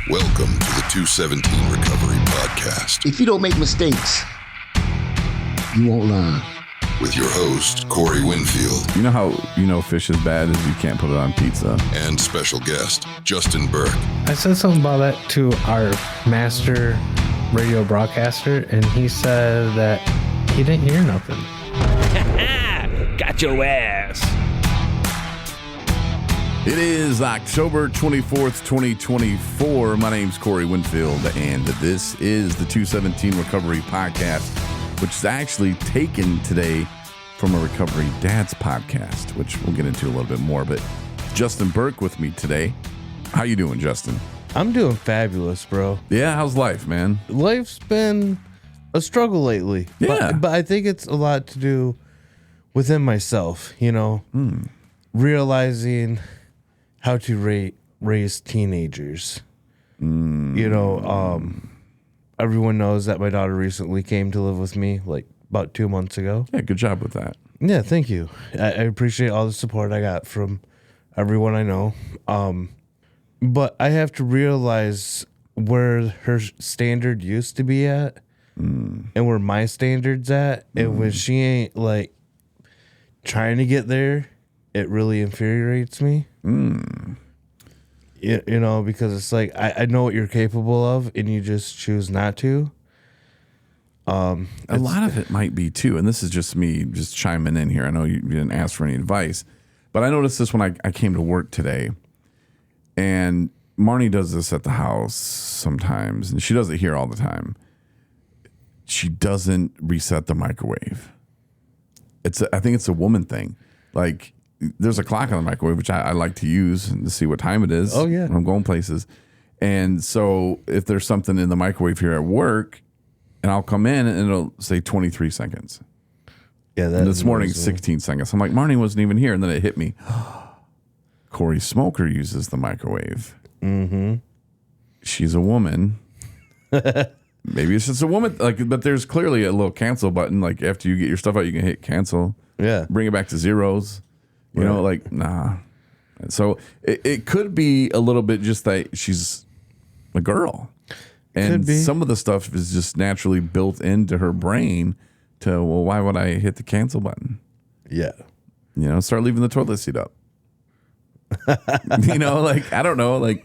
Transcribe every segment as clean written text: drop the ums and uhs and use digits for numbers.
Welcome to the 217 Recovery Podcast. If you don't make mistakes, you won't learn. With your host, Corey Winfield. You know how fish is bad is you can't put it on pizza. And special guest, Justin Burke. I said something about that to our master radio broadcaster, and he said that he didn't hear nothing. Got your ass. It is October 24th, 2024. My name's Corey Winfield, and this is the 217 Recovery Podcast, which is actually taken today from a Recovery Dads podcast, which we'll get into a little bit more. But Justin Burke with me today. How you doing, Justin? I'm doing fabulous, bro. Yeah, how's life, man? Life's been a struggle lately. Yeah. But I think it's a lot to do within myself, realizing how to raise teenagers. Everyone knows that my daughter recently came to live with me like about 2 months ago. Yeah, good job with that. Yeah, thank you. I appreciate all the support I got from everyone I know. But I have to realize where her standard used to be at and where my standard's at. And when she ain't like trying to get there, it really infuriates me. Because it's like I know what you're capable of and you just choose not to. A lot of it might be too, and this is just me just chiming in here. I know you didn't ask for any advice, but I noticed this when I came to work today, and Marnie does this at the house sometimes, and she does it here all the time. She doesn't reset the microwave. I think it's a woman thing. Like, there's a clock on the microwave, which I like to use to see what time it is. Oh, yeah. When I'm going places. And so if there's something in the microwave here at work, and I'll come in and it'll say 23 seconds. Yeah, and this morning, 16 seconds. I'm like, Marnie wasn't even here. And then it hit me. Corey Smoker uses the microwave. Mm-hmm. She's a woman. Maybe it's just a woman. But there's clearly a little cancel button. Like, after you get your stuff out, you can hit cancel. Yeah. Bring it back to zeros. Nah. So it could be a little bit just that she's a girl. And some of the stuff is just naturally built into her brain to, well, why would I hit the cancel button? Yeah. Start leaving the toilet seat up. I don't know.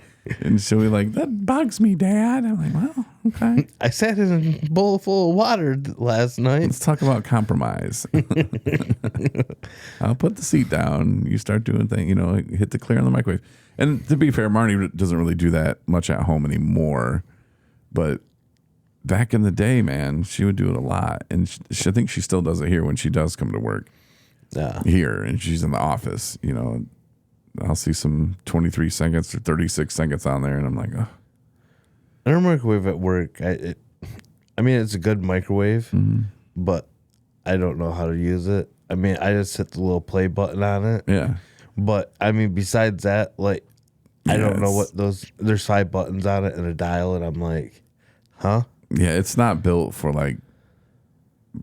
And she'll be like, that bugs me, Dad. I'm like, well, okay. I sat in a bowl full of water last night. Let's talk about compromise. I'll put the seat down. You start doing things, hit the clear on the microwave. And to be fair, Marnie doesn't really do that much at home anymore. But back in the day, man, she would do it a lot. And I think she still does it here when she does come to work. Yeah. Here, and she's in the office, I'll see some 23 seconds or 36 seconds on there, and I'm like, oh. And our microwave at work, it's a good microwave, but I don't know how to use it. I just hit the little play button on it. Yeah. But, besides that, I don't know what there's 5 buttons on it and a dial, and I'm like, huh? Yeah, it's not built for,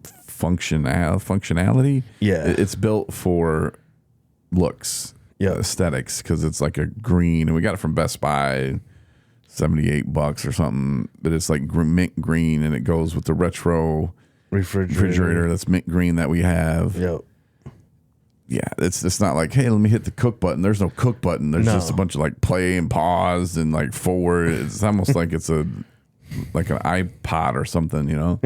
functionality. Yeah. It's built for looks. Yeah, aesthetics, because it's like a green, and we got it from Best Buy, $78 or something. But it's like mint green, and it goes with the retro refrigerator that's mint green that we have. Yep. Yeah, it's not like, hey, let me hit the cook button. There's no cook button. There's just a bunch of play and pause and forward. It's almost like it's an iPod or something,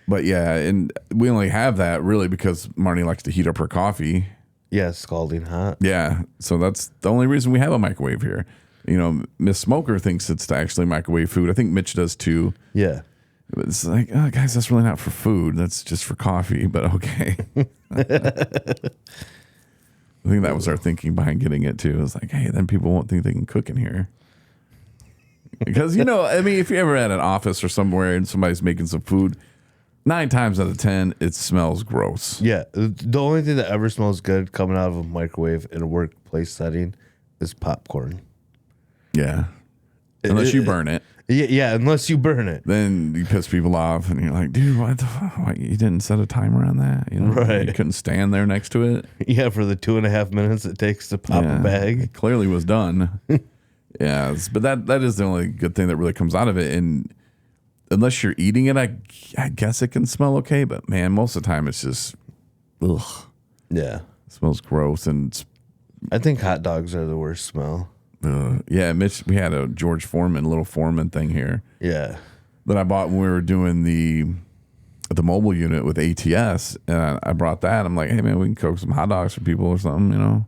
But yeah, and we only have that really because Marnie likes to heat up her coffee. Yeah, scalding hot. Yeah, so that's the only reason we have a microwave here. Miss Smoker thinks it's to actually microwave food. I think Mitch does too. Yeah. It's like, oh, guys, that's really not for food. That's just for coffee, but okay. I think that was our thinking behind getting it too. It was like, hey, then people won't think they can cook in here. Because, if you're ever at an office or somewhere and somebody's making some food, 9 times out of 10, it smells gross. Yeah. The only thing that ever smells good coming out of a microwave in a workplace setting is popcorn. Yeah. Unless you burn it. Yeah, unless you burn it. Then you piss people off and you're like, dude, what the fuck? You didn't set a timer on that? Right. You couldn't stand there next to it? Yeah, for the 2.5 minutes it takes to pop a bag. It clearly was done. Yeah, but that is the only good thing that really comes out of it. And unless you're eating it, I guess it can smell okay. But man, most of the time it's just, ugh, Yeah. it smells gross. And I think hot dogs are the worst smell. yeah, Mitch, we had a George Foreman, little Foreman thing here Yeah. that I bought when we were doing the mobile unit with ATS, and I brought that. I'm like, hey man, we can cook some hot dogs for people or something, you know.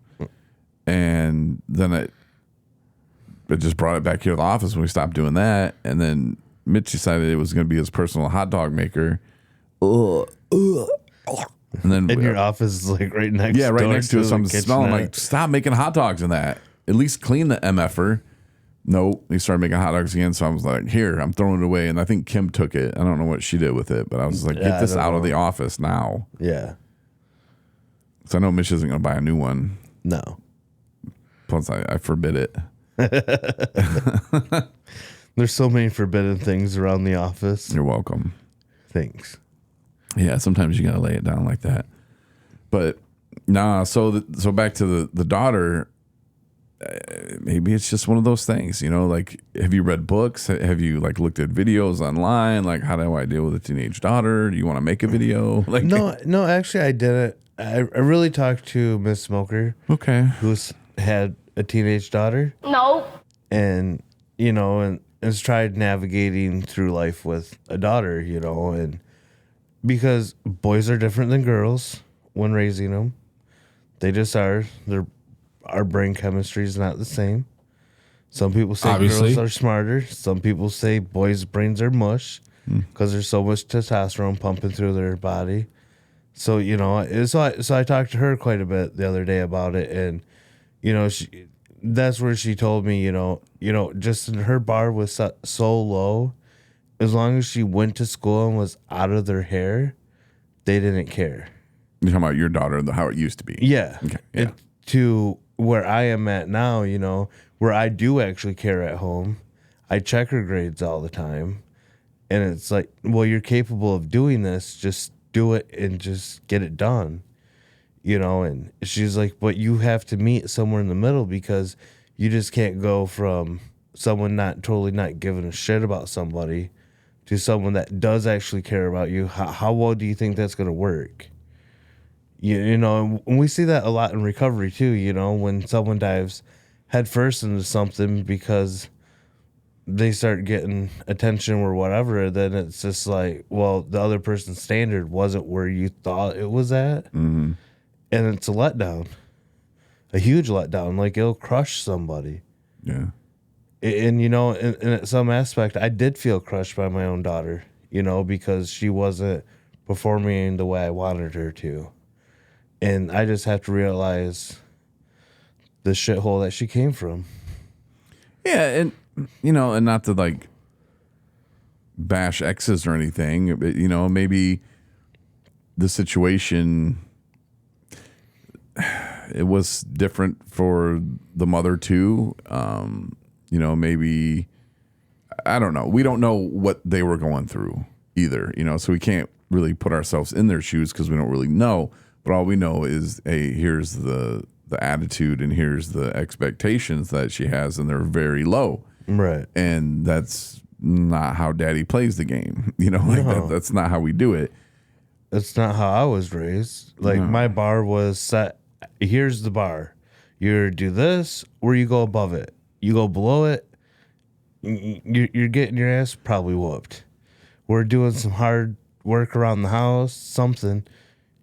And then I just brought it back here to the office when we stopped doing that, and then Mitch decided it was going to be his personal hot dog maker. And then And your office is like right next. yeah, right door next to it. So I'm the smelling kitchenette. like, stop making hot dogs in that. At least clean the MFer. Nope. He started making hot dogs again. So I was like, here, I'm throwing it away. And I think Kim took it. I don't know what she did with it, but I was like, Yeah, get this I don't out of know. the office now. Yeah. So I know Mitch isn't going to buy a new one. No. Plus, I forbid it. There's so many forbidden things around the office. You're welcome. Thanks. Yeah, sometimes you got to lay it down like that. But nah, so back to the daughter. Maybe it's just one of those things, you know, like, have you read books? Have you like looked at videos online? Like, how do I deal with a teenage daughter? Do you want to make a video? Like, No, actually I didn't. I really talked to Miss Smoker, okay. who's had a teenage daughter. No. And, you know, and has tried navigating through life with a daughter, you know, and because boys are different than girls when raising them. They just are. Our brain chemistry is not the same. Some people say Obviously. girls are smarter. Some people say boys' brains are mush because there's so much testosterone pumping through their body. So, you know, so I talked to her quite a bit the other day about it, and, you know, that's where she told me, you know, just her bar was so low. As long as she went to school and was out of their hair, they didn't care. You're talking about your daughter, how it used to be. Yeah. Okay, yeah. To where I am at now, you know, where I do actually care at home. I check her grades all the time. And it's like, well, you're capable of doing this. Just do it and just get it done. You know, and she's like, but you have to meet somewhere in the middle because you just can't go from someone not giving a shit about somebody to someone that does actually care about you. How well do you think that's going to work? You know, and we see that a lot in recovery too, you know, when someone dives headfirst into something because they start getting attention or whatever, then it's just like, well, the other person's standard wasn't where you thought it was at. Mm-hmm. And it's a letdown, a huge letdown. Like, it'll crush somebody. Yeah. And you know, in some aspect, I did feel crushed by my own daughter, you know, because she wasn't performing the way I wanted her to. And I just have to realize the shithole that she came from. Yeah, and you know, and not to like bash exes or anything, but you know, maybe the situation, it was different for the mother too. You know, maybe, I don't know. We don't know what they were going through either, you know, so we can't really put ourselves in their shoes because we don't really know. But all we know is, hey, here's the attitude and here's the expectations that she has, and they're very low. Right. And that's not how daddy plays the game. You know, like No. that's not how we do it. That's not how I was raised. Like, my bar was set. Here's the bar. You either do this or you go above it. You go below it, you're getting your ass probably whooped. We're doing some hard work around the house, something.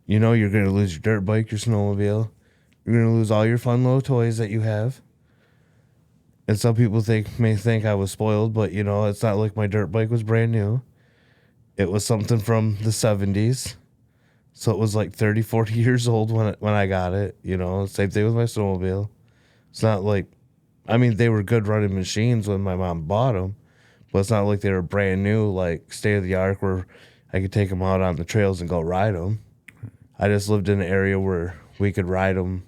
You know, you're going to lose your dirt bike, your snowmobile. You're going to lose all your fun little toys that you have. And some people may think I was spoiled, but, you know, it's not like my dirt bike was brand new. It was something from the 70s. So it was like 30, 40 years old when I got it. You know, same thing with my snowmobile. It's not like, I mean, they were good running machines when my mom bought them, but it's not like they were brand new, like state of the art where I could take them out on the trails and go ride them. I just lived in an area where we could ride them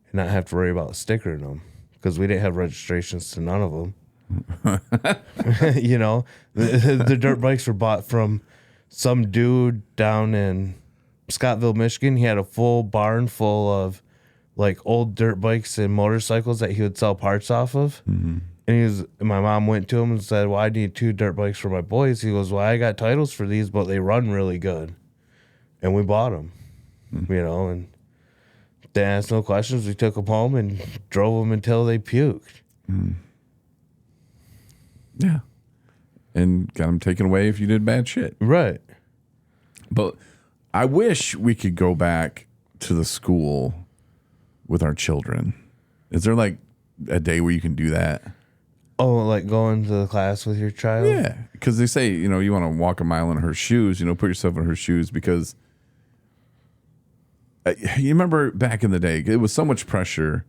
and not have to worry about stickering them because we didn't have registrations to none of them. You know, the dirt bikes were bought from some dude down in Scottville, Michigan. He had a full barn full of like old dirt bikes and motorcycles that he would sell parts off of. Mm-hmm. And my mom went to him and said, well, I need 2 dirt bikes for my boys. He goes, well, I got titles for these, but they run really good. And we bought them, and they asked no questions. We took them home and drove them until they puked. Yeah. And got them taken away if you did bad shit. Right. But I wish we could go back to the school with our children. Is there like a day where you can do that? Oh, like going to the class with your child? Yeah. Because they say, you want to walk a mile in her shoes, put yourself in her shoes because you remember back in the day, it was so much pressure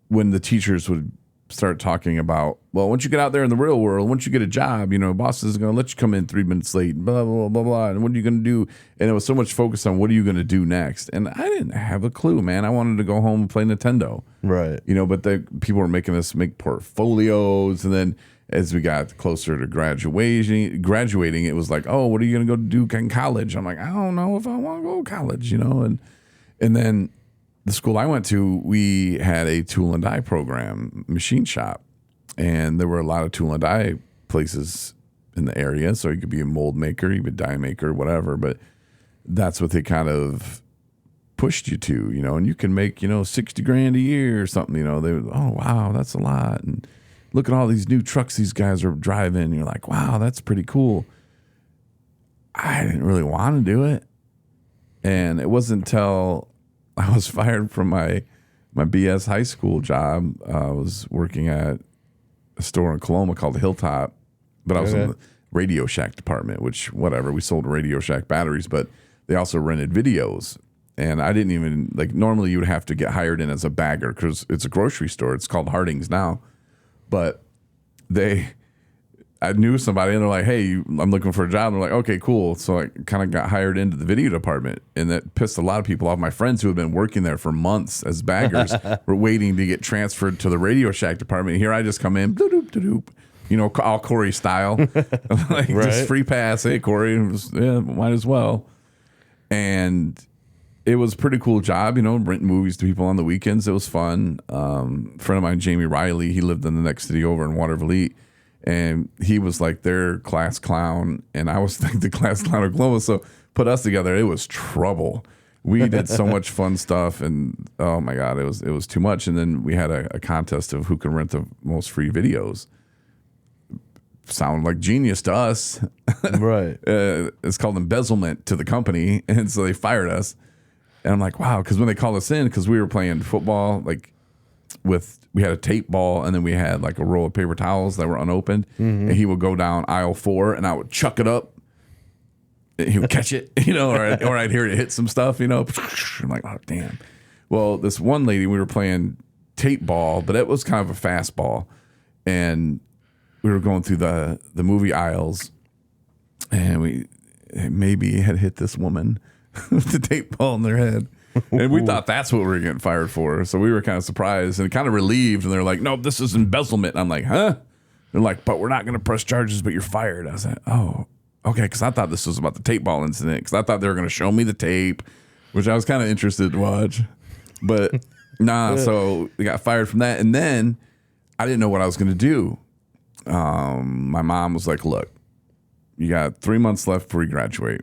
when the teachers would start talking about, well, once you get out there in the real world, once you get a job, boss is going to let you come in 3 minutes late, blah, blah, blah, blah. And what are you going to do? And it was so much focus on what are you going to do next? And I didn't have a clue, man. I wanted to go home and play Nintendo. Right. But the people were making us make portfolios. And then as we got closer to graduating, it was like, oh, what are you going to go do in college? I'm like, I don't know if I want to go to college, And then the school I went to, we had a tool and die program, machine shop. And there were a lot of tool and die places in the area. So you could be a mold maker, you could be a die maker, whatever. But that's what they kind of pushed you to, and you can make, $60,000 a year or something, they were, oh, wow, that's a lot. And look at all these new trucks these guys are driving. You're like, wow, that's pretty cool. I didn't really want to do it. And it wasn't until I was fired from my BS high school job. I was working at a store in Coloma called Hilltop, but I was in the Radio Shack department, which whatever, we sold Radio Shack batteries, but they also rented videos. And I didn't even, normally you would have to get hired in as a bagger because it's a grocery store. It's called Harding's now. But I knew somebody and they're like, hey, I'm looking for a job. And they're like, okay, cool. So I kind of got hired into the video department, and that pissed a lot of people off. My friends who had been working there for months as baggers were waiting to get transferred to the Radio Shack department. And here I just come in, doop, doop, doop, all Corey style, just free pass. Hey, Corey, might as well. And it was a pretty cool job, renting movies to people on the weekends. It was fun. A friend of mine, Jamie Riley, he lived in the next city over in Watervliet. And he was like their class clown, and I was like the class clown of Coloma. So put us together, it was trouble. We did so much fun stuff, and oh my God, it was too much. And then we had a contest of who could rent the most free videos. Sounded like genius to us. Right. It's called embezzlement to the company, and so they fired us. And I'm like, wow, because when they called us in, because we were playing football, we had a tape ball, and then we had a roll of paper towels that were unopened, and he would go down aisle 4, and I would chuck it up. He would catch it, or I'd hear it hit some stuff, I'm like, oh, damn. Well, this one lady, we were playing tape ball, but it was kind of a fast ball, and we were going through the movie aisles, and we maybe had hit this woman with the tape ball in their head. And we thought that's what we were getting fired for. So we were kind of surprised and kind of relieved. And they're like, no, this is embezzlement. And I'm like, huh? They're like, but we're not going to press charges, but you're fired. I was like, oh, okay. Because I thought this was about the tape ball incident. Because I thought they were going to show me the tape, which I was kind of interested to watch. But nah, so we got fired from that. And then I didn't know what I was going to do. My mom was like, look, you got 3 months left before you graduate.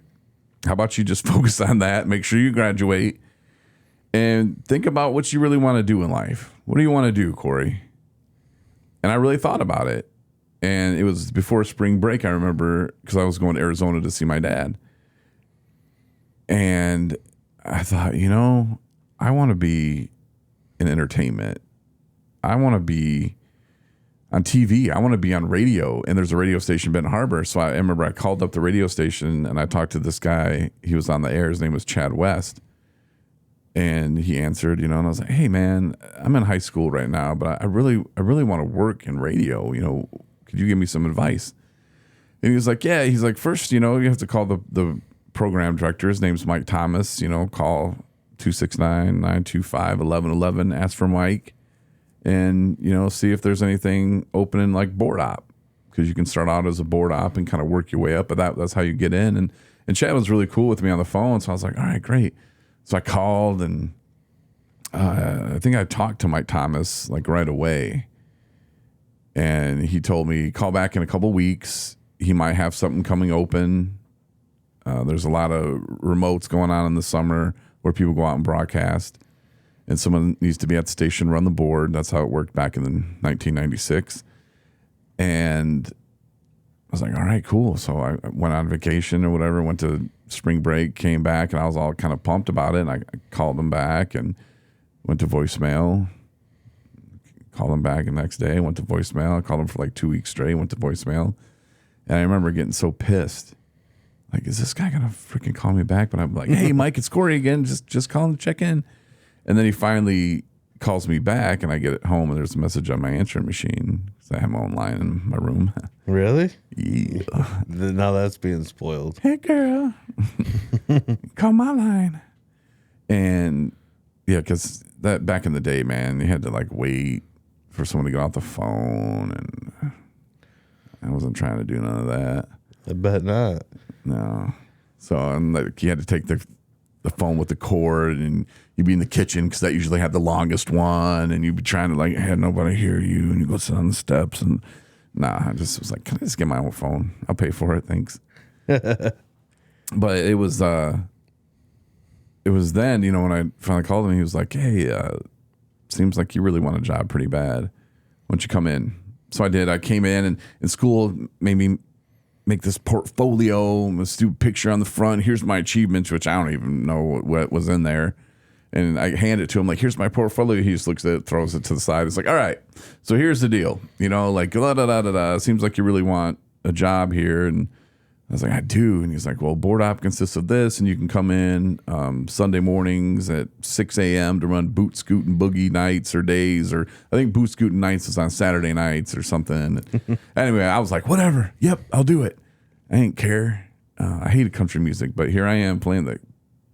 How about you just focus on that? Make sure you graduate. And think about what you really want to do in life. What do you want to do, Corey? And I really thought about it. And it was before spring break, I remember, because I was going to Arizona to see my dad. And I thought, I want to be in entertainment. I want to be on TV. I want to be on radio. And there's a radio station in Benton Harbor. So I remember I called up the radio station and I talked to this guy. He was on the air. His name was Chad West. And he answered, and I was like, hey, man, I'm in high school right now, but I really want to work in radio. Could you give me some advice? And he was like, yeah. He's like, first, you have to call the program director. His name's Mike Thomas. Call 269-925-1111. Ask for Mike. And, see if there's anything opening like board op. Because you can start out as a board op and kind of work your way up. But that's how you get in. And Chad was really cool with me on the phone. So I was like, all right, great. So I called, and I think I talked to Mike Thomas right away, And he told me, call back in a couple weeks. He might have something coming open. There's a lot of remotes going on in the summer where people go out and broadcast. And someone needs to be at the station, run the board. That's how it worked back in 1996. And I was like, all right, cool. So I went on vacation or whatever, went to spring break, came back, and I was all kind of pumped about it. And I called them back and went to voicemail. Called them back the next day, went to voicemail. I called them for like 2 weeks straight, went to voicemail. And I remember getting so pissed. Like, is this guy going to freaking call me back? But I'm like, hey, Mike, it's Corey again. Just calling to check in. And then he finally calls me back, and I get it home, and there's a message on my answering machine because I have my own line in my room. Really? Yeah. Now that's being spoiled. Hey, girl. Call my line. And, yeah, because that back in the day, man, you had to, like, wait for someone to get off the phone, and I wasn't trying to do none of that. I bet not. No. So I'm like, you had to take the phone with the cord, and you'd be in the kitchen because that usually had the longest one, and you'd be trying to like have nobody hear you, and you go sit on the steps, and I just was like, can I just get my own phone? I'll pay for it, thanks. But it was then, when I finally called him, he was like, hey, seems like you really want a job pretty bad. Why don't you come in? So I did. I came in, and in school made me make this portfolio, a stupid picture on the front. Here's my achievements, which I don't even know what was in there. And I hand it to him, like, here's my portfolio. He just looks at it, throws it to the side. It's like, all right, so here's the deal. Like, da-da-da-da-da. Seems like you really want a job here. And I was like, I do. And he's like, well, board op consists of this, and you can come in Sunday mornings at 6 a.m. to run boot, scoot, and boogie nights or days. Or I think boot, scoot, and nights is on Saturday nights or something. Anyway, I was like, whatever. Yep, I'll do it. I didn't care. I hated country music, but here I am playing the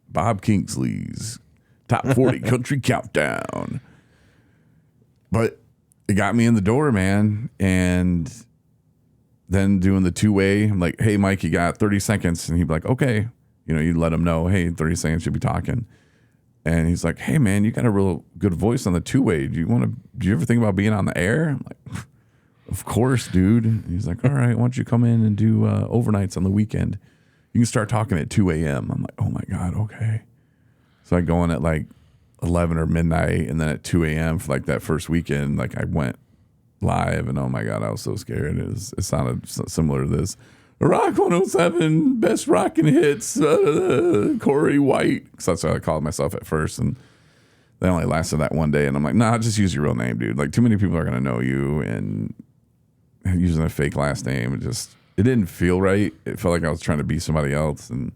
Bob Kingsley's Top 40 Country Countdown. But it got me in the door, man. And then doing the two-way, I'm like, hey, Mike, you got 30 seconds. And he'd be like, okay. You'd let him know, hey, 30 seconds, you'll be talking. And he's like, hey, man, you got a real good voice on the two-way. Do you ever think about being on the air? I'm like, of course, dude. And he's like, all right, why don't you come in and do overnights on the weekend? You can start talking at 2 a.m. I'm like, oh, my God, okay. So I go in at like 11 or midnight, and then at 2 a.m. for like that first weekend, like I went live, and oh my God, I was so scared. It sounded similar to this. Rock 107, best rockin' hits, Corey White. Because that's what I called myself at first, and they only lasted that one day. And I'm like, nah, just use your real name, dude. Like, too many people are going to know you, and using a fake last name, it didn't feel right. It felt like I was trying to be somebody else, and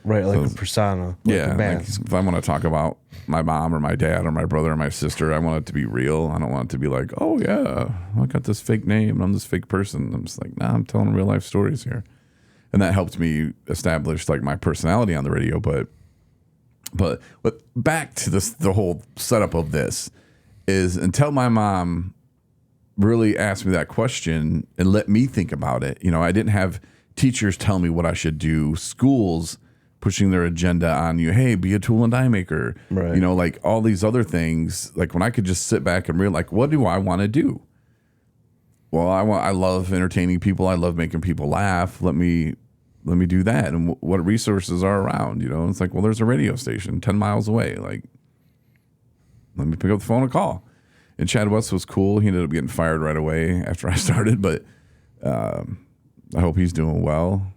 right, like a persona. Yeah, like if I want to talk about my mom or my dad or my brother or my sister, I want it to be real. I don't want it to be like, oh yeah, I got this fake name and I'm this fake person. I'm just like, nah, I'm telling real life stories here. And that helped me establish like my personality on the radio. But back to this, the whole setup of this is until my mom really asked me that question and let me think about it. I didn't have teachers tell me what I should do. Schools pushing their agenda on you. Hey, be a tool and die maker. Right. Like all these other things. Like when I could just sit back and realize, like, what do I want to do? Well, I love entertaining people. I love making people laugh. Let me do that. And what resources are around? It's like, well, there's a radio station 10 miles away. Like, let me pick up the phone and call. And Chad West was cool. He ended up getting fired right away after I started, but I hope he's doing well.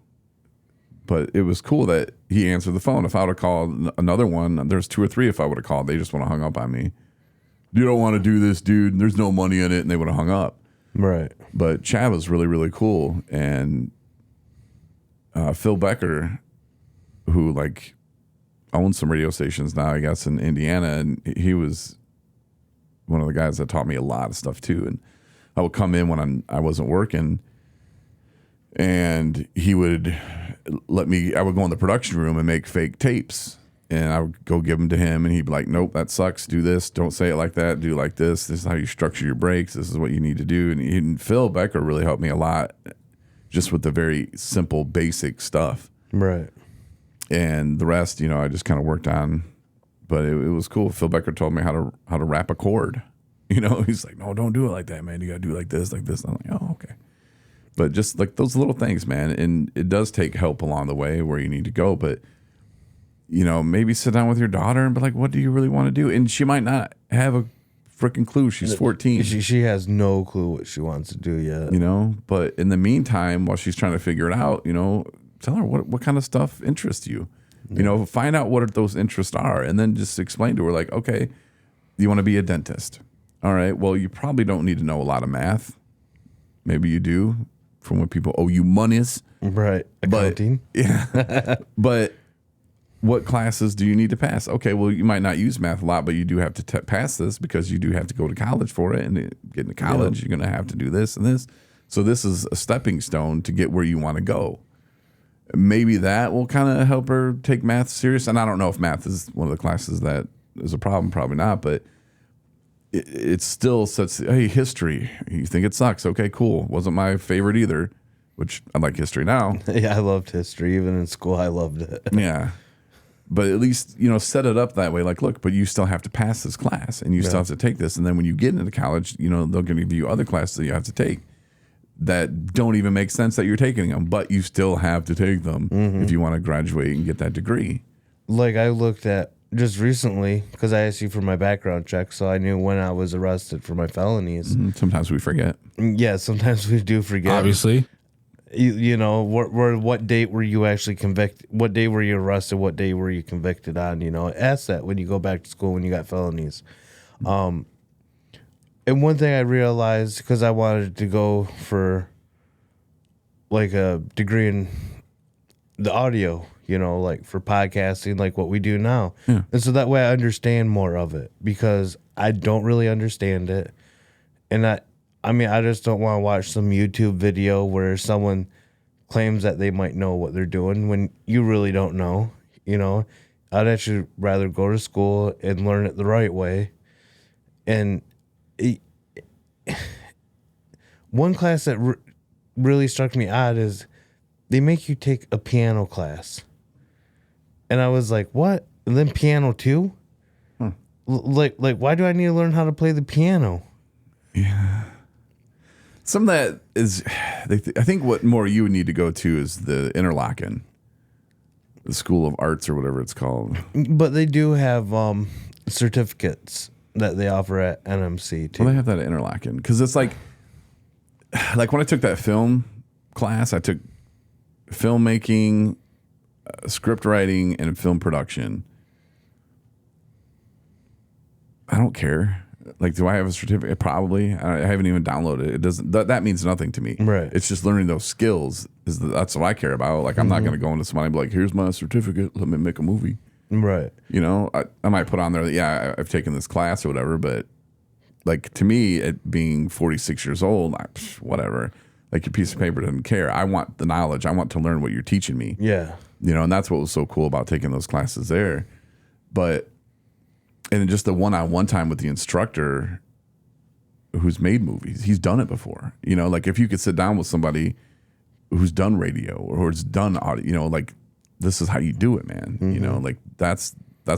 But it was cool that he answered the phone. If I would have called another one, there's 2 or 3 if I would have called. They just would have hung up on me. You don't want to do this, dude. There's no money in it. And they would have hung up. Right. But Chad was really, really cool. And Phil Becker, who like owns some radio stations now, I guess, in Indiana. And he was one of the guys that taught me a lot of stuff too. And I would come in when I wasn't working, and he would let me, I would go in the production room and make fake tapes, and I would go give them to him, and he'd be like, nope, that sucks. Do this. Don't say it like that. Do like this. This is how you structure your breaks. This is what you need to do. And Phil Becker really helped me a lot just with the very simple, basic stuff. Right. And the rest, I just kind of worked on, but it was cool. Phil Becker told me how to wrap a chord. You know, he's like, no, don't do it like that, man. You got to do it like this, like this. And I'm like, oh, okay. But just like those little things, man. And it does take help along the way where you need to go. But, you know, maybe sit down with your daughter and be like, what do you really want to do? And she might not have a freaking clue. She's 14. She has no clue what she wants to do yet. You know, but in the meantime, while she's trying to figure it out, you know, tell her what kind of stuff interests you. You know, find out what those interests are and then just explain to her, like, okay, you want to be a dentist. All right, well, you probably don't need to know a lot of math. Maybe you do from when people owe you monies. Right. Accounting. Yeah. But what classes do you need to pass? Okay, well, you might not use math a lot, but you do have to pass this because you do have to go to college for it. And get into college, you're going to have to do this and this. So this is a stepping stone to get where you want to go. Maybe that will kind of help her take math serious. And I don't know if math is one of the classes that is a problem. Probably not. But it still sets, hey, history. You think it sucks. Okay, cool. Wasn't my favorite either, which I like history now. Yeah, I loved history. Even in school, I loved it. Yeah. But at least, you know, set it up that way. Like, look, but you still have to pass this class and you still have to take this. And then when you get into college, you know, they're going to give you other classes that you have to take that don't even make sense that you're taking them, but you still have to take them if you want to graduate and get that degree. Like I looked at just recently, because I asked you for my background check, so I knew when I was arrested for my felonies. Sometimes we forget. Yeah, sometimes we do forget. Obviously. You know, what date were you actually convicted? What day were you arrested? What day were you convicted on? You know, ask that when you go back to school when you got felonies. And one thing I realized, because I wanted to go for like a degree in the audio, you know, like for podcasting, like what we do now. Yeah. And so that way I understand more of it, because I don't really understand it. And I mean, I just don't want to watch some YouTube video where someone claims that they might know what they're doing when you really don't know, you know. I'd actually rather go to school and learn it the right way. And one class that really struck me odd is they make you take a piano class. And I was like, what? And then piano too? Like why do I need to learn how to play the piano? Yeah. Some of that is, I think what more you would need to go to is the Interlochen, the School of Arts or whatever it's called. But they do have certificates that they offer at NMC too. Well, they have that at Interlochen because it's like when I took that film class, I took filmmaking, script writing, and film production. I don't care. Like, do I have a certificate? Probably. I haven't even downloaded it. It doesn't. That means nothing to me. Right. It's just learning those skills. That's what I care about. Like, I'm not going to go into somebody and be like, "Here's my certificate. Let me make a movie." Right. You know, I might put on there that, yeah, I've taken this class or whatever, but like to me, at being 46 years old, whatever. Like, your piece of paper doesn't care. I want the knowledge. I want to learn what you're teaching me. Yeah. You know, and that's what was so cool about taking those classes there. But, and just the one-on-one time with the instructor who's made movies, he's done it before. You know, like if you could sit down with somebody who's done radio or who's done audio, you know, like, this is how you do it, man. You know, like that's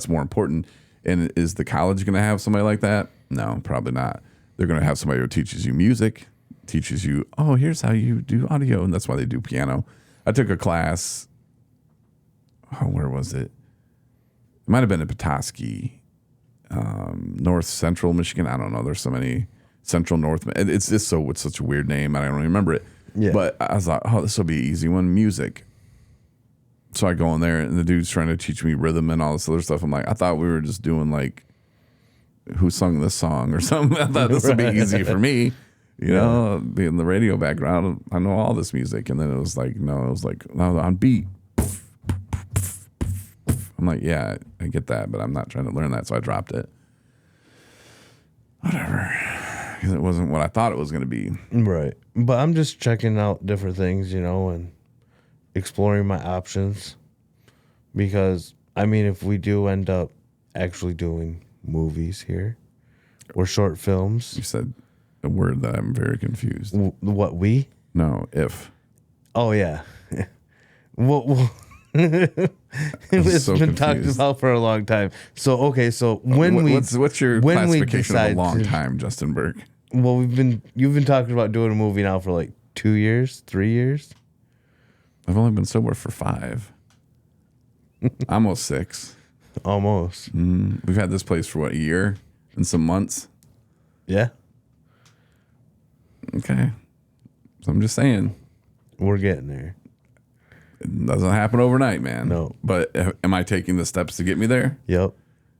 more important. And is the college going to have somebody like that? No, probably not. They're going to have somebody who teaches you music, teaches you, oh, here's how you do audio. And that's why they do piano. I took a class. Oh, where was it? It might have been in Petoskey, North Central Michigan. I don't know. There's so many Central North. It's such a weird name. I don't remember it. Yeah. But I was like, oh, this will be an easy one. Music. So I go in there and the dude's trying to teach me rhythm and all this other stuff. I'm like, I thought we were just doing like who sung this song or something. I thought this would be easy for me. You know, being the radio background, I know all this music. And then it was like, no, on beat. I'm like, yeah, I get that, but I'm not trying to learn that. So I dropped it. Whatever. Because it wasn't what I thought it was going to be. Right. But I'm just checking out different things, you know, and exploring my options, because I mean, if we do end up actually doing movies here or short films. You said a word that I'm very confused. What we? No, if. Oh yeah. Well, It's so been talked confused. about for a long time. So okay, so What's your when we classification of a decide long to- time, Justin Burke? well, you've been talking about doing a movie now for like 2 years, 3 years. I've only been sober for 5. Almost 6. Almost. We've had this place for what, a year and some months? Yeah, Okay. So I'm just saying, we're getting there. it doesn't happen overnight, man. No. But am I taking the steps to get me there? Yep.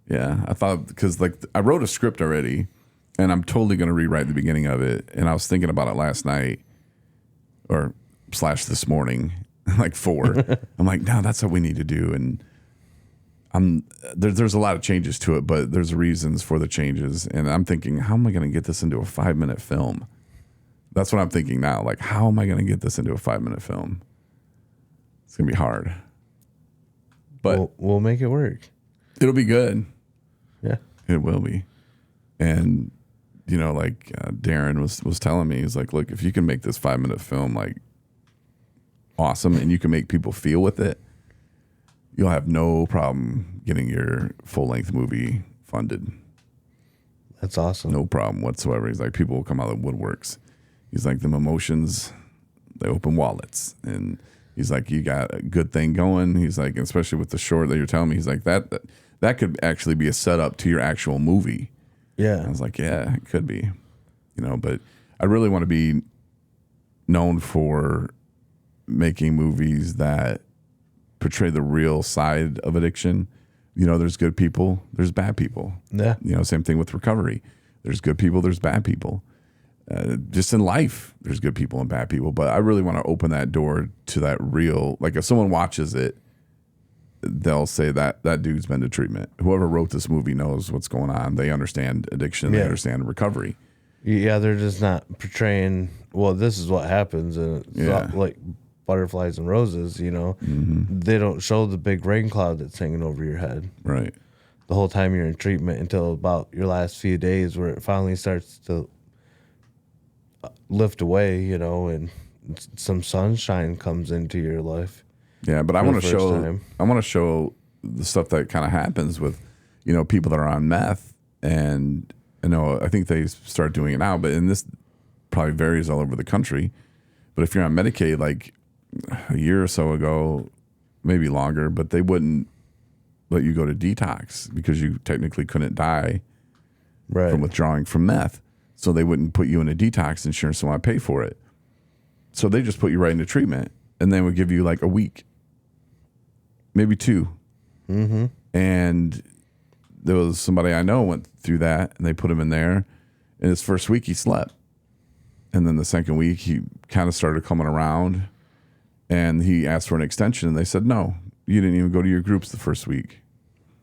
Yeah. I thought, because like I wrote a script already and I'm totally going to rewrite the beginning of it. And I was thinking about it last night or / this morning, like 4. I'm like, no, that's what we need to do. And there's a lot of changes to it, but there's reasons for the changes. And I'm thinking, how am I going to get this into a 5-minute film? That's what I'm thinking now. Like, how am I going to get this into a 5-minute film? It's going to be hard. But We'll make it work. it'll be good. Yeah. It will be. And, you know, like Darren was telling me, he's like, look, if you can make this 5-minute film, like, awesome, and you can make people feel with it, you'll have no problem getting your full-length movie funded. That's awesome. No problem whatsoever. He's like, people will come out of the woodworks. He's like, them emotions, they open wallets. And he's like, you got a good thing going. He's like, especially with the short that you're telling me, he's like, that could actually be a setup to your actual movie. Yeah. I was like, yeah, it could be. You know, but I really want to be known for making movies that portray the real side of addiction. You know, there's good people, there's bad people. Yeah. You know, same thing with recovery. There's good people, there's bad people. Just in life, there's good people and bad people. But I really want to open that door to that real, like if someone watches it, they'll say that dude's been to treatment. Whoever wrote this movie knows what's going on. They understand addiction. They Yeah. understand recovery. Yeah, they're just not portraying, well, this is what happens. And it's not like butterflies and roses, you know. Mm-hmm. They don't show the big rain cloud that's hanging over your head Right. the whole time you're in treatment until about your last few days where it finally starts to lift away, you know, and some sunshine comes into your life. Yeah, but I For want the to first show. time. I want to show the stuff that kind of happens with, you know, people that are on meth, and you know, I think they start doing it now, but in this probably varies all over the country. But if you're on Medicaid, like a year or so ago, maybe longer, but they wouldn't let you go to detox because you technically couldn't die Right. from withdrawing from meth. So they wouldn't put you in a detox insurance and want to pay for it. So they just put you right into treatment, and then would give you like a week, maybe 2. Mm-hmm. And there was somebody I know went through that, and they put him in there. And his first week he slept, and then the second week he kind of started coming around, and he asked for an extension, and they said no, you didn't even go to your groups the first week.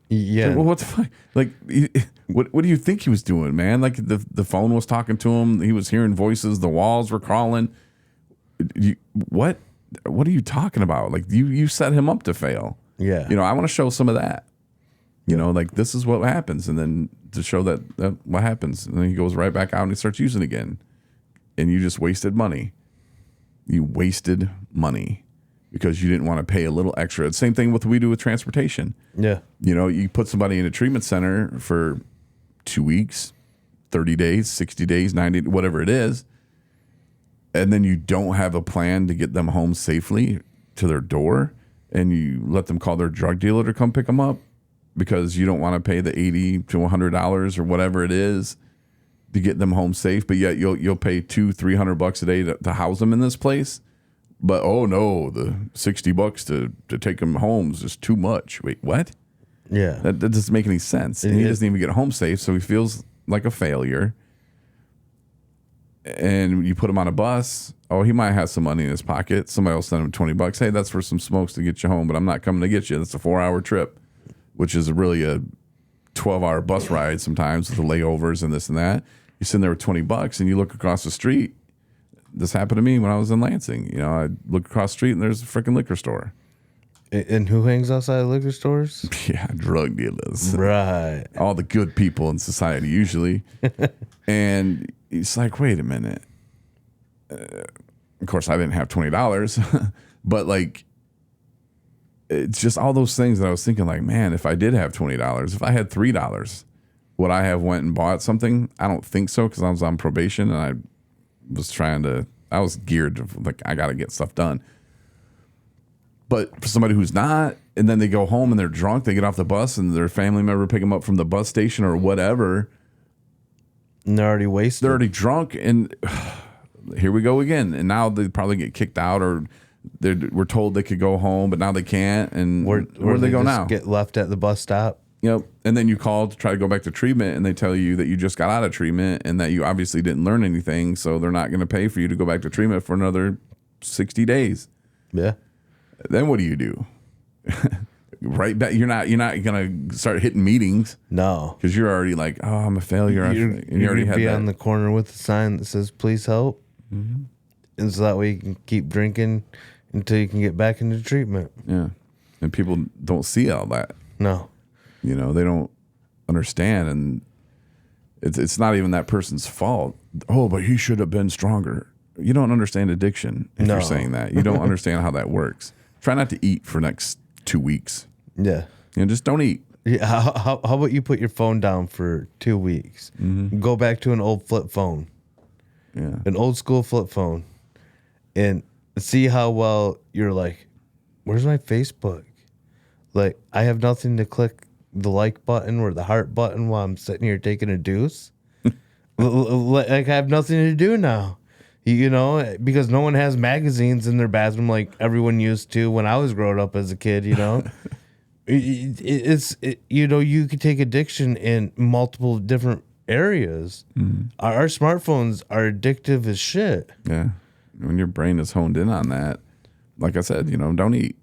Yeah. Well, what the fuck? Like, what do you think he was doing, man? Like the phone was talking to him. He was hearing voices. The walls were crawling. What are you talking about? Like you set him up to fail. Yeah. You know, I want to show some of that. You know, like this is what happens, and then to show that what happens, and then he goes right back out and he starts using again, and you just wasted money. You wasted money because you didn't want to pay a little extra. Same thing with what we do with transportation. Yeah. You know, you put somebody in a treatment center for 2 weeks, 30 days, 60 days, 90, whatever it is, and then you don't have a plan to get them home safely to their door, and you let them call their drug dealer to come pick them up because you don't want to pay the $80 to $100 or whatever it is to get them home safe, but yet you'll pay $200-300 a day to house them in this place. But oh no, the $60 to take them home is just too much. Wait, what? Yeah. That doesn't make any sense. And he doesn't even get home safe, so he feels like a failure. And you put him on a bus. Oh, he might have some money in his pocket. Somebody will send him $20. Hey, that's for some smokes to get you home, but I'm not coming to get you. That's a 4-hour trip, which is really a 12-hour bus ride sometimes with the layovers and this and that. You're sitting there with $20 and you look across the street. This happened to me when I was in Lansing. You know, I look across the street and there's a freaking liquor store. And who hangs outside liquor stores? Yeah, drug dealers. Right. All the good people in society usually. And it's like, wait a minute. Of course, I didn't have $20, but like, it's just all those things that I was thinking, like, man, if I did have $20, if I had $3, would I have went and bought something? I don't think so, because I was on probation and I was geared to, like, I got to get stuff done. But for somebody who's not, and then they go home and they're drunk, they get off the bus and their family member pick them up from the bus station or whatever. And they're already wasted. They're already drunk, and here we go again. And now they probably get kicked out, or we're told they could go home, but now they can't. And where do they go just now? Get left at the bus stop. Yep. And then you call to try to go back to treatment, and they tell you that you just got out of treatment and that you obviously didn't learn anything, so they're not going to pay for you to go back to treatment for another 60 days. Yeah. Then what do you do? Right back. You're not going to start hitting meetings. No. Because you're already like, oh, I'm a failure. You're already gonna be that. on the corner with a sign that says "Please help," and so that way you can keep drinking until you can get back into treatment. Yeah. And people don't see all that. No. They don't understand, and it's not even that person's fault. Oh, but he should have been stronger. You don't understand addiction if you're saying that. You don't understand how that works. Try not to eat for next 2 weeks. Yeah. Just don't eat. Yeah. How about you put your phone down for 2 weeks? Go back to an old flip phone. Yeah. An old school flip phone, and see how well you're like, where's my Facebook? Like, I have nothing to click the like button or the heart button while I'm sitting here taking a deuce. Like, I have nothing to do now, because no one has magazines in their bathroom like everyone used to when I was growing up as a kid. You could take addiction in multiple different areas. Our smartphones are addictive as shit. Yeah. When your brain is honed in on that, like I said, don't eat.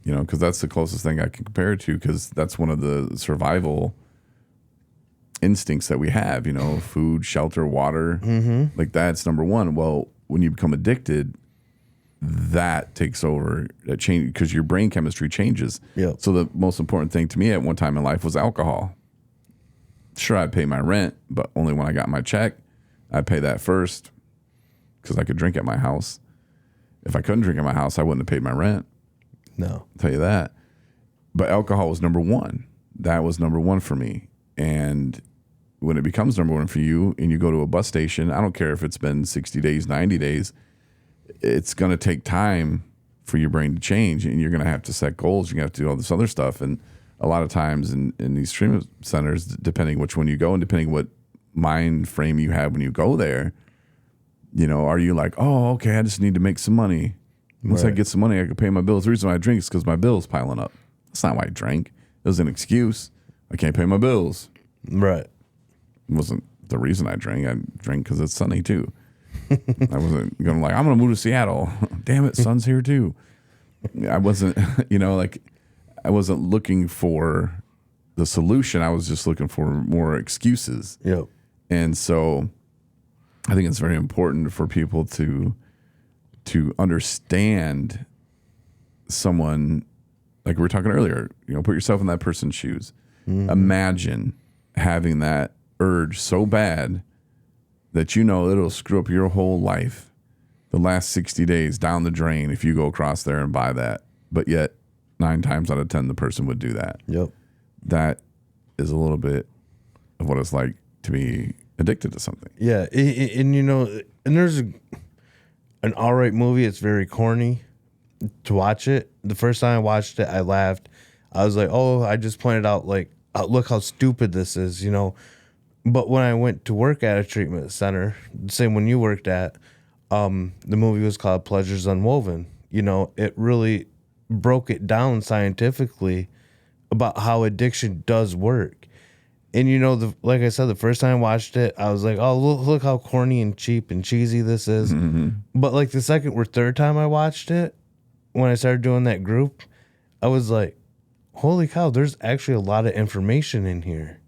Because that's the closest thing I can compare it to, because that's one of the survival instincts that we have, food, shelter, water. Like, that's number one. Well, when you become addicted, that takes over, that change, because your brain chemistry changes. Yep. So the most important thing to me at one time in life was alcohol. Sure, I'd pay my rent, but only when I got my check. I'd pay that first because I could drink at my house. If I couldn't drink at my house, I wouldn't have paid my rent. No. I'll tell you that. But alcohol was number one. That was number one for me. And when it becomes number one for you and you go to a bus station, I don't care if it's been 60 days, 90 days, it's going to take time for your brain to change, and you're going to have to set goals. You're going to have to do all this other stuff. And a lot of times in these treatment centers, depending which one you go and depending what mind frame you have when you go there, are you like, oh, okay, I just need to make some money. Once I get some money, I can pay my bills. The reason why I drink is because my bill's piling up. That's not why I drank. It was an excuse. I can't pay my bills. Right. It wasn't the reason I drank. I drank because it's sunny too. I wasn't going like, I'm going to move to Seattle. Damn it, sun's here too. I wasn't, I wasn't looking for the solution. I was just looking for more excuses. Yep. And so I think it's very important for people to understand someone, like we were talking earlier, put yourself in that person's shoes. Imagine having that urge so bad that it'll screw up your whole life, the last 60 days down the drain if you go across there and buy that. But yet 9 times out of 10 the person would do that. Yep. That is a little bit of what it's like to be addicted to something. Yeah, and there's an all right movie. It's very corny to watch it. The first time I watched it, I laughed. I was like, oh, I just pointed out, like, look how stupid this is, But when I went to work at a treatment center, the same one you worked at, the movie was called Pleasures Unwoven. It really broke it down scientifically about how addiction does work. And like I said, the first time I watched it, I was like, "Oh, look how corny and cheap and cheesy this is." But like the second or third time I watched it, when I started doing that group, I was like, "Holy cow! There's actually a lot of information in here."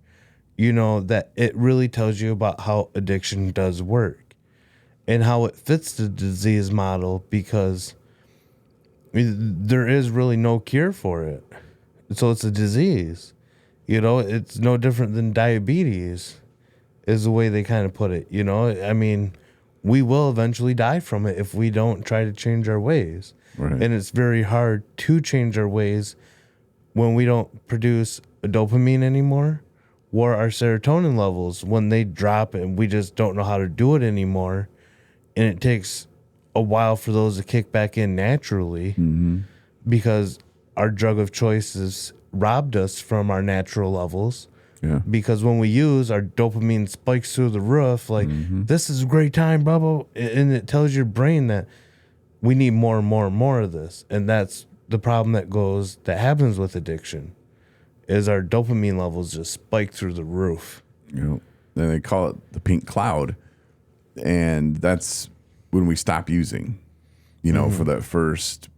That it really tells you about how addiction does work and how it fits the disease model, because there is really no cure for it. So it's a disease. It's no different than diabetes, is the way they kind of put it. we will eventually die from it if we don't try to change our ways. Right. And it's very hard to change our ways when we don't produce a dopamine anymore, or our serotonin levels when they drop and we just don't know how to do it anymore. And it takes a while for those to kick back in naturally because our drug of choice has robbed us from our natural levels. Yeah. Because when we use, our dopamine spikes through the roof, like, this is a great time, blah, blah, blah. And it tells your brain that we need more and more and more of this. And that's the problem that happens with addiction, is our dopamine levels just spike through the roof. You know, and they call it the pink cloud. And that's when we stop using, you know, for that first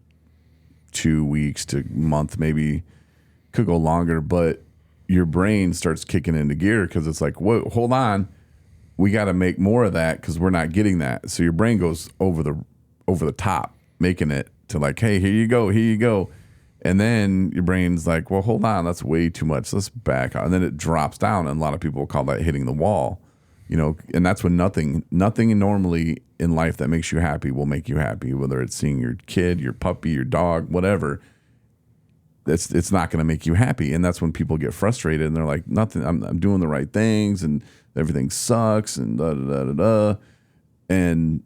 2 weeks to month, maybe could go longer, but your brain starts kicking into gear because it's like, whoa, hold on, we got to make more of that because we're not getting that. So your brain goes over the top, making it to like, hey, here you go. And then your brain's like, well, hold on, that's way too much. Let's back out. And then it drops down. And a lot of people call that hitting the wall, you know, and that's when nothing normally in life that makes you happy will make you happy, whether it's seeing your kid, your puppy, your dog, whatever. It's not going to make you happy. And that's when people get frustrated and they're like, nothing, I'm doing the right things and everything sucks and da da da da da. And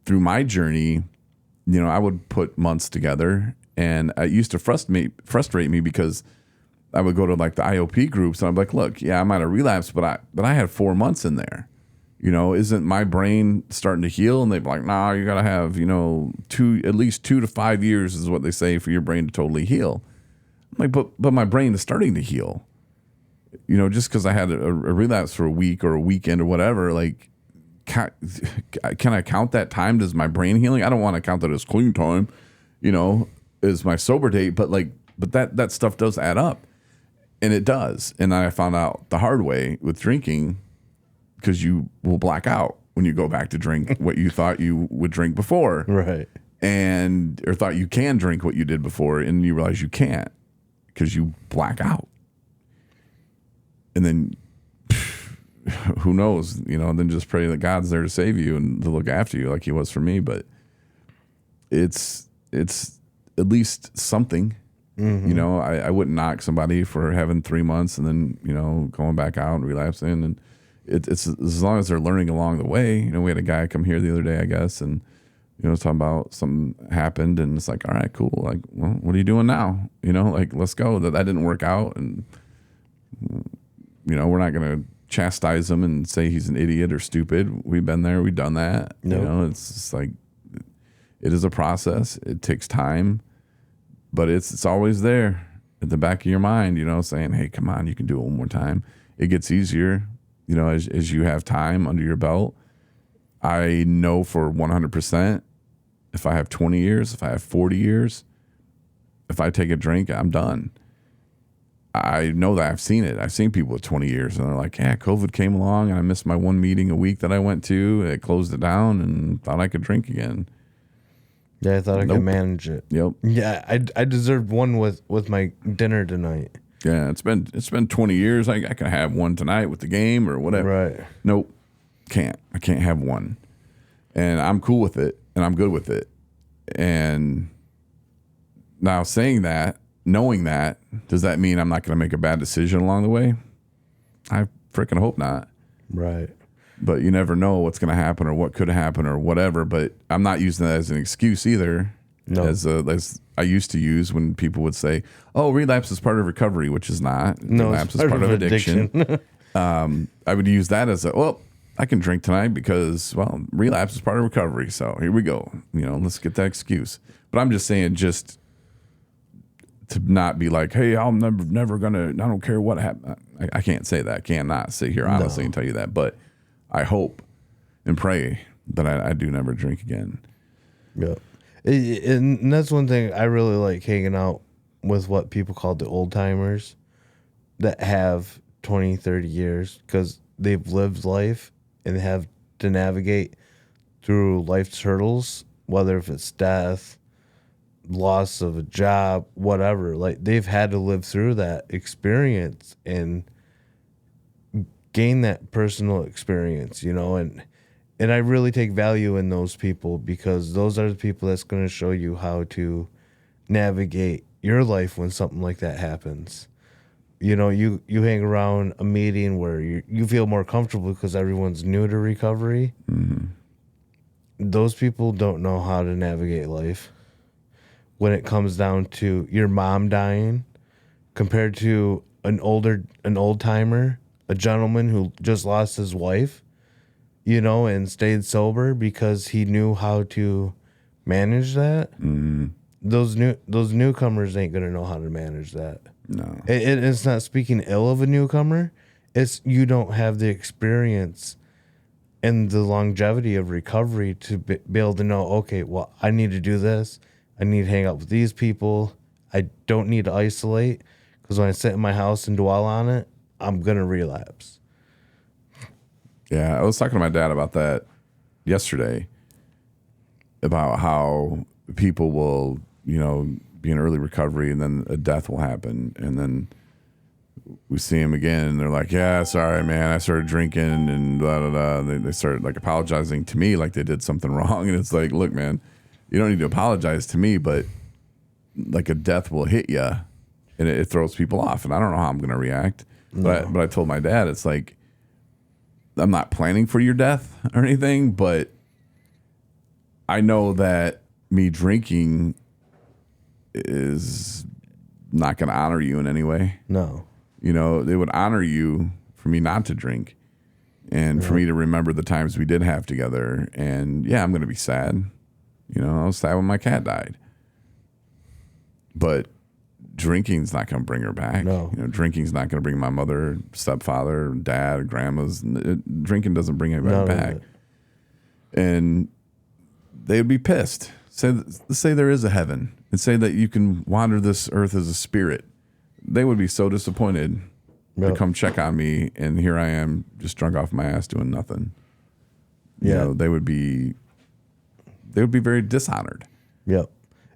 through my journey, you know, I would put months together, and it used to frustrate me because I would go to like the IOP groups and I'm like, look, yeah, I might have relapsed, but I had 4 months in there. You know, isn't my brain starting to heal? And they'd be like, nah, you got to have, you know, at least 2 to 5 years is what they say for your brain to totally heal. I'm like, but my brain is starting to heal. You know, just because I had a relapse for a week or a weekend or whatever, like, can I count that time? Does my brain healing? I don't want to count that as clean time, you know, as my sober date, but that stuff does add up, and it does. And I found out the hard way with drinking, because you will black out when you go back to drink what you thought you would drink before. Right. Or thought you can drink what you did before, and you realize you can't because you black out. And then who knows, you know, and then just pray that God's there to save you and to look after you like he was for me. But it's at least something. You know, I wouldn't knock somebody for having 3 months and then, you know, going back out and relapsing. And it's as long as they're learning along the way. You know, we had a guy come here the other day, I guess, and, you know, talking about something happened, and it's like, all right, cool. Like, well, what are you doing now? You know, like, let's go. That didn't work out. And, you know, we're not going to chastise him and say he's an idiot or stupid. We've been there. We've done that. Nope. You know, it's just like, it is a process. It takes time, but it's always there at the back of your mind, you know, saying, hey, come on, you can do it one more time. It gets easier, you know, as you have time under your belt. I know for 100%, if I have 20 years, if I have 40 years, if I take a drink, I'm done. I know that I've seen it. I've seen people with 20 years, and they're like, yeah, COVID came along, and I missed my one meeting a week that I went to. It closed it down, and thought I could drink again. Yeah, I thought I could manage it. Yep. Yeah, I deserved one with my dinner tonight. Yeah, it's been 20 years. I can have one tonight with the game or whatever. Right. Nope, can't. I can't have one. And I'm cool with it, and I'm good with it. And now saying that, knowing that, does that mean I'm not going to make a bad decision along the way? I freaking hope not. Right. But you never know what's going to happen or what could happen or whatever. But I'm not using that as an excuse either. No. As I used to use when people would say, "Oh, relapse is part of recovery," which is not. No, relapse is part of addiction. I would use that as I can drink tonight because, well, relapse is part of recovery. So here we go. You know, let's get that excuse. But I'm just saying, just to not be like, hey, I'm never gonna. I don't care what happens. I can't say that. I cannot sit here honestly and tell you that. But I hope and pray that I do never drink again. Yeah. And that's one thing I really like, hanging out with what people call the old timers that have 20, 30 years, because they've lived life and have to navigate through life's hurdles, whether if it's death, loss of a job, whatever. Like, they've had to live through that experience and gain that personal experience, you know, and And I really take value in those people because those are the people that's going to show you how to navigate your life when something like that happens. You know, you hang around a meeting where you feel more comfortable because everyone's new to recovery. Mm-hmm. Those people don't know how to navigate life when it comes down to your mom dying compared to an old timer, a gentleman who just lost his wife, you know, and stayed sober because he knew how to manage that. Mm-hmm. Those newcomers ain't gonna know how to manage that. No, It's not speaking ill of a newcomer. It's you don't have the experience and the longevity of recovery to be able to know, okay, well, I need to do this. I need to hang out with these people. I don't need to isolate because when I sit in my house and dwell on it, I'm going to relapse. Yeah, I was talking to my dad about that yesterday, about how people will, you know, be in early recovery and then a death will happen. And then we see them again and they're like, yeah, sorry, man, I started drinking and blah, blah, blah. They start like apologizing to me like they did something wrong. And it's like, look, man, you don't need to apologize to me, but like a death will hit you and it throws people off. And I don't know how I'm going to react. No. But I told my dad, it's like, I'm not planning for your death or anything, but I know that me drinking is not going to honor you in any way. No. You know, they would honor you for me not to drink and for me to remember the times we did have together. And yeah, I'm going to be sad. You know, I was sad when my cat died. But drinking's not going to bring her back. No. You know, drinking's not going to bring my mother, stepfather, dad, grandmas. Drinking doesn't bring anybody back. And they would be pissed. Say there is a heaven and say that you can wander this earth as a spirit. They would be so disappointed to come check on me, and here I am just drunk off my ass doing nothing. You know, they would be very dishonored. Yep.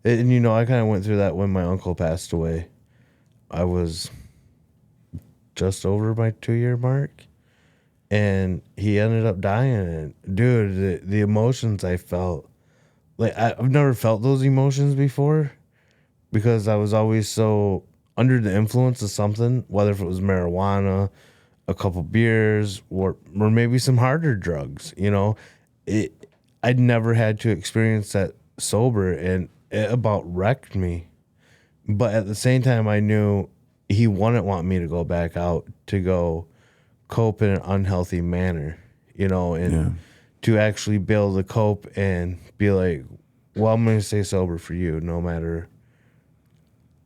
And you know, I kind of went through that when my uncle passed away. I was just over my 2-year mark, and he ended up dying. And dude, the emotions I felt, like I've never felt those emotions before because I was always so under the influence of something, whether if it was marijuana, a couple beers, or maybe some harder drugs. You know, I'd never had to experience that sober, and it about wrecked me. But at the same time, I knew he wouldn't want me to go back out to go cope in an unhealthy manner, you know, and to actually be able to cope and be like, well, I'm going to stay sober for you no matter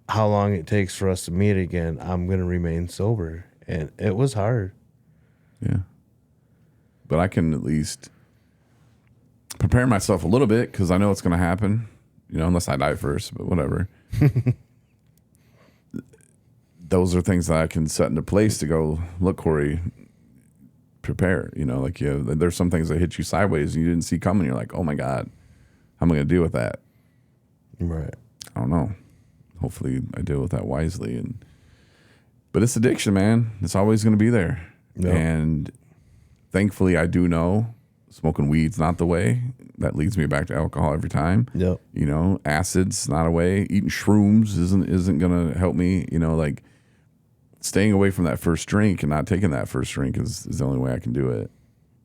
how long it takes for us to meet again. I'm going to remain sober. And it was hard. Yeah. But I can at least prepare myself a little bit because I know it's going to happen, you know, unless I die first, but whatever. Those are things that I can set into place to go, look, Corey, prepare. You know, like there's some things that hit you sideways and you didn't see coming. You're like, oh my God, how am I going to deal with that? Right. I don't know. Hopefully I deal with that wisely. But it's addiction, man. It's always going to be there. Yep. And thankfully I do know smoking weed's not the way. That leads me back to alcohol every time. Yep. You know, acid's not a way. Eating shrooms isn't going to help me. You know, like staying away from that first drink and not taking that first drink is the only way I can do it.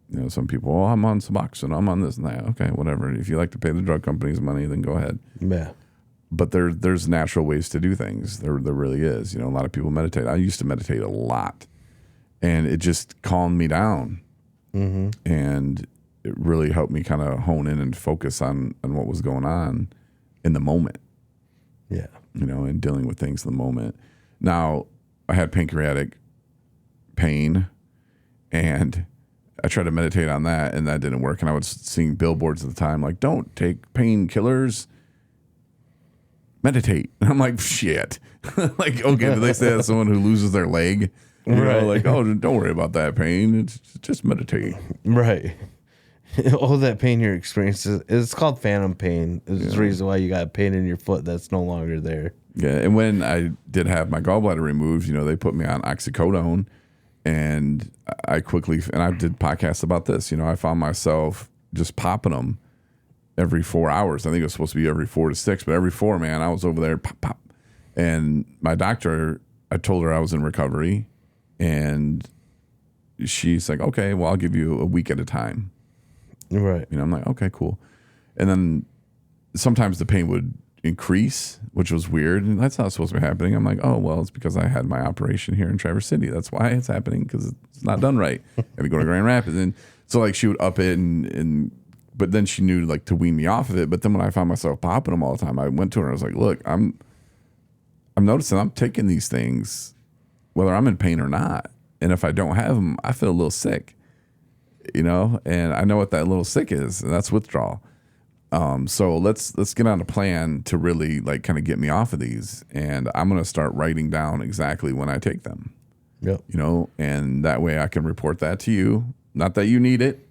You know, some people, oh, I'm on Suboxone, I'm on this and that. Okay, whatever. If you like to pay the drug companies money, then go ahead. Yeah. But there's natural ways to do things. There really is. You know, a lot of people meditate. I used to meditate a lot, and it just calmed me down. Mm-hmm. And it really helped me kind of hone in and focus on what was going on in the moment. Yeah. You know, and dealing with things in the moment. Now, I had pancreatic pain, and I tried to meditate on that, and that didn't work. And I was seeing billboards at the time like, don't take painkillers, meditate. And I'm like, shit. Like, okay, but they say that's someone who loses their leg. You know, like, oh, don't worry about that pain. It's just meditate. Right. All that pain you're experiencing, it's called phantom pain. It's the reason why you got pain in your foot that's no longer there. Yeah, and when I did have my gallbladder removed, you know, they put me on oxycodone, And I quickly, and I did podcasts about this, I found myself just popping them every 4 hours. I think it was supposed to be every 4 to 6, but every 4, man, I was over there, pop, pop. And my doctor, I told her I was in recovery, and she's like, okay, well, I'll give you a week at a time. Right. I'm like, okay, cool. And then sometimes the pain would increase, which was weird. And that's not supposed to be happening. I'm like, oh, well, it's because I had my operation here in Traverse City. That's why it's happening, because it's not done right. I had to go to Grand Rapids. And so like she would up it but then she knew like to wean me off of it. But then when I found myself popping them all the time, I went to her and I was like, look, I'm noticing I'm taking these things, whether I'm in pain or not. And if I don't have them, I feel a little sick, and I know what that little sick is, and that's withdrawal. So let's get on a plan to really like kind of get me off of these, and I'm going to start writing down exactly when I take them. Yep. And that way I can report that to you. Not that you need it,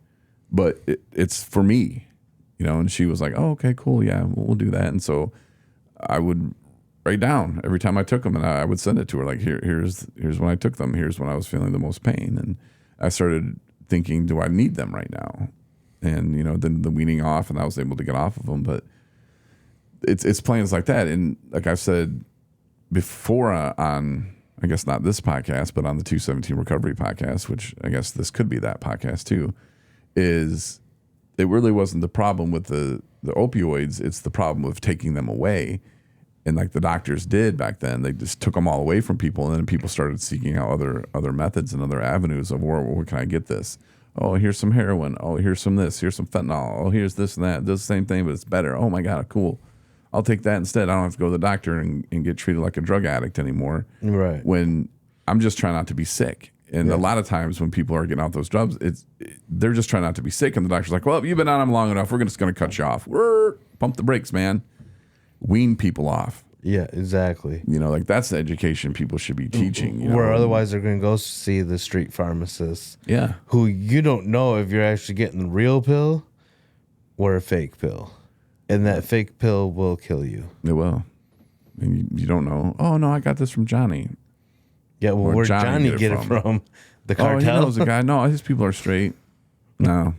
but it's for me, and she was like, oh, okay, cool. Yeah, we'll do that. And so I would write down every time I took them, and I would send it to her. Like, here's when I took them. Here's when I was feeling the most pain. And I started thinking, do I need them right now? And, then the weaning off, and I was able to get off of them. But it's plans like that. And like I've said before on, I guess not this podcast, but on the 217 Recovery podcast, which I guess this could be that podcast too, is it really wasn't the problem with the opioids. It's the problem of taking them away. And like the doctors did back then, they just took them all away from people. And then people started seeking out other methods and other avenues of where can I get this? Oh, here's some heroin. Oh, here's some this. Here's some fentanyl. Oh, here's this and that. It does the same thing, but it's better. Oh my God, cool. I'll take that instead. I don't have to go to the doctor and get treated like a drug addict anymore. Right. When I'm just trying not to be sick. And a lot of times when people are getting off those drugs, they're just trying not to be sick. And the doctor's like, well, you've been on them long enough. We're just going to cut you off. Pump the brakes, man. Wean people off. Yeah, exactly. Like that's the education people should be teaching. Where otherwise they're going to go see the street pharmacist. Yeah. Who you don't know if you're actually getting the real pill or a fake pill. And that fake pill will kill you. It will. And you don't know. Oh, no, I got this from Johnny. Yeah, well, where'd Johnny get it from? The cartel? Oh, he knows a guy. No, his people are straight. No.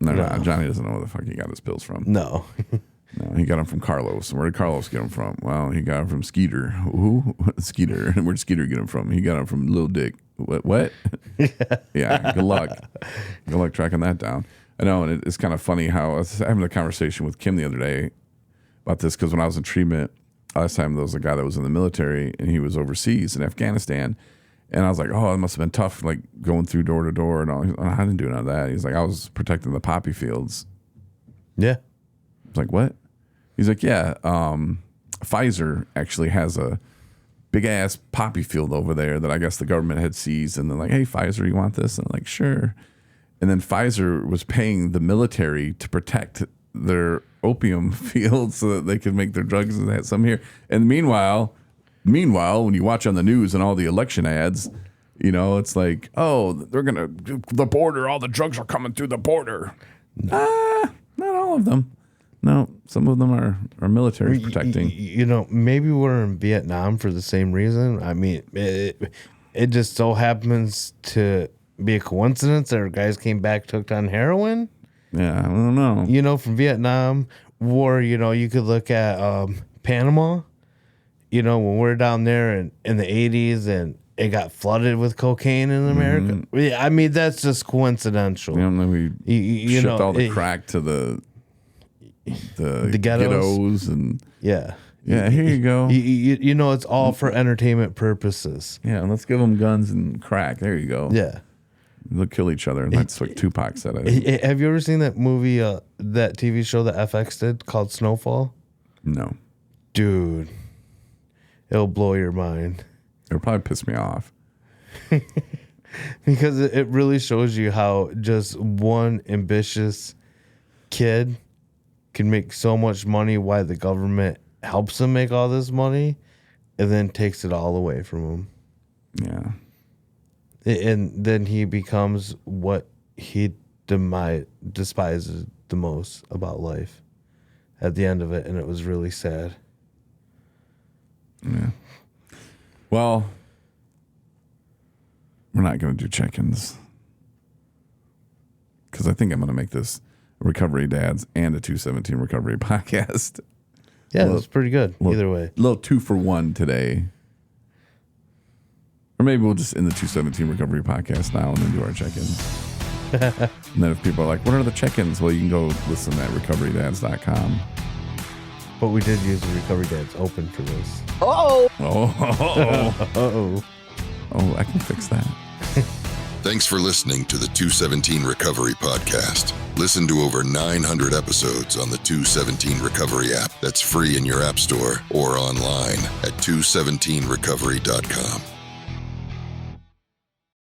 Johnny doesn't know where the fuck he got his pills from. No. No, he got them from Carlos. Where did Carlos get them from? Well, he got them from Skeeter. Who? Skeeter. Where'd Skeeter get them from? He got them from Lil Dick. What? Yeah, good luck. Good luck tracking that down. I know, and it's kind of funny how I was having a conversation with Kim the other day about this, because when I was in treatment, last time there was a guy that was in the military, and he was overseas in Afghanistan. And I was like, oh, it must have been tough, like going through door to door and all. I didn't do none of that. He's like, I was protecting the poppy fields. Yeah. I was like, what? He's like, yeah, Pfizer actually has a big ass poppy field over there that I guess the government had seized. And they're like, hey, Pfizer, you want this? And I'm like, sure. And then Pfizer was paying the military to protect their opium fields so that they could make their drugs and they had some here. And meanwhile, when you watch on the news and all the election ads, it's like, oh, they're going to the border. All the drugs are coming through the border. Not all of them. No, some of them are military protecting. Maybe we're in Vietnam for the same reason. I mean, it just so happens to be a coincidence that our guys came back hooked on heroin. Yeah, I don't know. From Vietnam War, you could look at Panama. When we're down there in the 80s and it got flooded with cocaine in America. Mm-hmm. Yeah, I mean, that's just coincidental. We shipped all the crack to the ghettos and yeah, here you go. It's all for entertainment purposes. Yeah, let's give them guns and crack. There you go. Yeah, they'll kill each other, and that's what Tupac said. Have you ever seen that movie, that TV show that FX did called Snowfall? No, dude, it'll blow your mind. It'll probably piss me off because it really shows you how just one ambitious kid can make so much money, why the government helps him make all this money and then takes it all away from him. Yeah. And then he becomes what he despises the most about life at the end of it. And it was really sad. Yeah. Well, We're not going to do check-ins. Because I think I'm going to make this Recovery Dads and a 217 Recovery podcast. Yeah, that's pretty good. Either way. A little 2-for-1 today. Or maybe we'll just end the 217 Recovery podcast now and then do our check-ins. And then if people are like, what are the check-ins? Well, you can go listen at recoverydads.com. But we did use the Recovery Dads open for this. Oh, Uh-oh. oh, I can fix that. Thanks for listening to the 217 Recovery Podcast. Listen to over 900 episodes on the 217 Recovery app that's free in your app store or online at 217recovery.com.